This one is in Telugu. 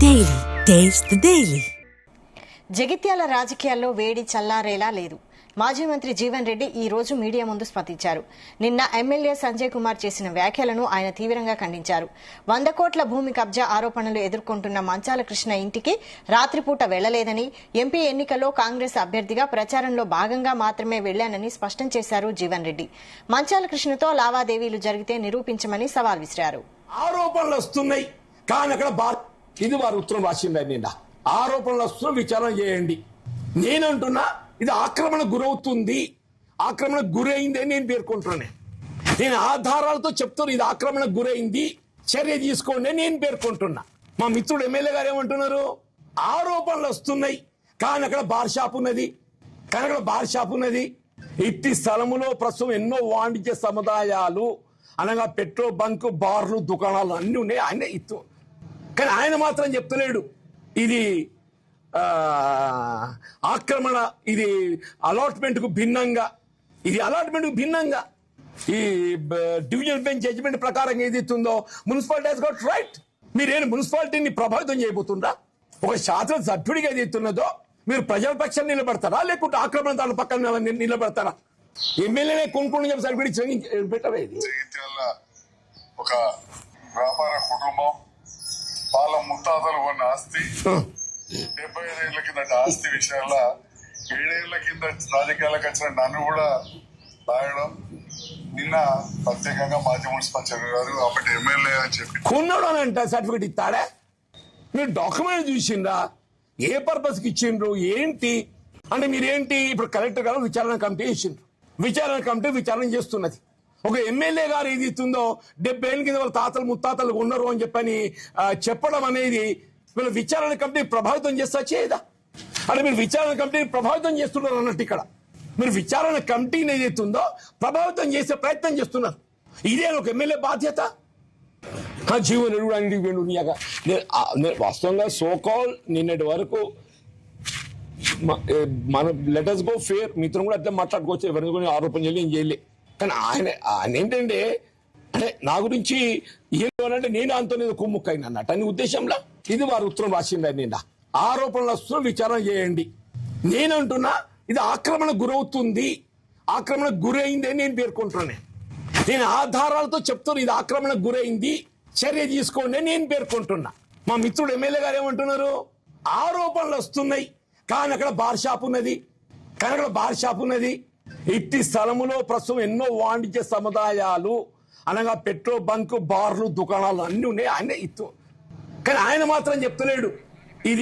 Daily taste the daily. Jagtial రాజకీయాల్లో వేడి చల్లారేలా లేదు. మాజీ మంత్రి జీవన్ రెడ్డి ఈ రోజు మీడియా ముందు స్పందించారు. నిన్న ఎమ్మెల్యే సంజయ్ కుమార్ చేసిన వ్యాఖ్యలను ఆయన తీవ్రంగా ఖండించారు. 100 కోట్ల భూమి కబ్జా ఆరోపణలు ఎదుర్కొంటున్న మంచాల కృష్ణ ఇంటికి రాత్రిపూట వెళ్లలేదని, ఎంపీ ఎన్నికల్లో కాంగ్రెస్ అభ్యర్థిగా ప్రచారంలో భాగంగా మాత్రమే వెళ్లానని స్పష్టం చేశారు జీవన్ రెడ్డి. మంచాల కృష్ణతో లావాదేవీలు జరిగితే నిరూపించమని సవాల్ విసిరారు. ఆరోపణలు వస్తున్నాయి కానీ అక్కడ ఇది వారు ఉత్తరం రాసింది. నిన్న ఆరోపణలు వస్తున్న విచారణ చేయండి. నేనంటున్నా ఇది ఆక్రమణకు గురవుతుంది, ఆక్రమణకు గురైంది అని నేను పేర్కొంటున్నాను. నేను ఆధారాలతో చెప్తాను ఇది ఆక్రమణకు గురైంది, చర్య తీసుకోండి అని నేను పేర్కొంటున్నా. మా మిత్రుడు ఎమ్మెల్యే గారు ఏమంటున్నారు, ఆరోపణలు వస్తున్నాయి కానీ అక్కడ బార్ షాప్ ఉన్నది. ఇట్టి స్థలములో ప్రస్తుతం ఎన్నో వాణిజ్య సముదాయాలు అనగా పెట్రోల్ బంక్, బార్లు, దుకాణాలు అన్ని ఉన్నాయి. ఆయన ఇత్తు కానీ ఆయన మాత్రం చెప్తలేడు ఇది ఆక్రమణ, ఇది అలాట్మెంట్ కు భిన్నంగా ఈ డివిజన్ బెంచ్ జడ్జిమెంట్ ప్రకారం ఏదైతుందో మున్సిపాలిటీ హస్ గాట్ రైట్. మీరేం మున్సిపాలిటీని ప్రభావితం చేయబోతుందా? ఒక శాసన సభ్యుడిగా ఏదైతున్నదో మీరు ప్రజల పక్షాన్ని నిలబడతారా, లేకుంటే ఆక్రమణ దాని పక్కన నిలబడతారా? ఎమ్మెల్యేనే కొనుక్కోండి సర్టిఫికేట్ పెట్టరా? ఇది ఒక వ్యాపార కుటుంబం వాళ్ళ ముత్తాతలు ఉన్న ఆస్తి 75 ఏళ్ల కిందట ఆస్తి విషయాల్లో 7 ఏళ్ల కింద రాజకీయాలకు వచ్చిన నన్ను కూడా రాయడం. నిన్న ప్రత్యేకంగా మాజీ మున్సిపల్ చైర్మన్ గారు అప్పటి ఎమ్మెల్యే అని చెప్పి కొన్నాడు అని అంటే సర్టిఫికేట్ ఇస్తాడా? మీరు డాక్యుమెంట్ చూసిండ్రా? ఏ పర్పస్ కి ఇచ్చిండ్రు ఏంటి అంటే మీరేంటి ఇప్పుడు కలెక్టర్ గారు విచారణ కమిటీ ఇచ్చిండ్రు. విచారణ చేస్తున్నది. ఒక ఎమ్మెల్యే గారు ఏది ఇస్తుందో 70 ఏళ్ళ కింద వాళ్ళ తాతలు ముత్తాతలు ఉన్నారు అని చెప్పని చెప్పడం అనేది వీళ్ళ విచారణ కమిటీని ప్రభావితం చేస్తా చేయదా? అంటే మీరు విచారణ కమిటీని ప్రభావితం చేస్తున్నారు అన్నట్టు. ఇక్కడ మీరు విచారణ కమిటీని ఏదైతుందో ప్రభావితం చేసే ప్రయత్నం చేస్తున్నారు. ఇదే ఒక ఎమ్మెల్యే బాధ్యత. జీవన్ ఎరువుడానికి వాస్తవంగా సోకాల్ నిన్నటి వరకు మనం లెటర్స్ గో ఫేర్ మిత్రం కూడా అట్లా మాట్లాడుకోవచ్చు, ఎవరిని కూడా ఆరోపణ చేయలేదు, ఏం చేయలే. కానీ ఆయన ఏంటంటే అంటే నా గురించి ఏమంటే నేను అంత కుమ్ముక్కైన అన్నట్టు అనే ఉద్దేశంలో ఇది వారు ఉత్తరం రాసింది. నిన్న ఆరోపణలు వస్తున్న విచారణ చేయండి. నేనంటున్నా ఇది ఆక్రమణకు గురవుతుంది, ఆక్రమణకు గురైంది అని నేను పేర్కొంటున్నాను. నేను ఆధారాలతో చెప్తాను ఇది ఆక్రమణకు గురైంది, చర్య తీసుకోండి అని నేను పేర్కొంటున్నా. మా మిత్రుడు ఎమ్మెల్యే గారు ఏమంటున్నారు, ఆరోపణలు వస్తున్నాయి కానీ అక్కడ బార్ షాప్ ఉన్నది. ఇట్టి స్థలములో ప్రస్తుతం ఎన్నో వాణిజ్య సముదాయాలు అనగా పెట్రోల్ బంక్, బార్లు, దుకాణాలు అన్ని ఉన్నాయి. ఆయన ఇత్తు కానీ ఆయన మాత్రం చెప్తలేడు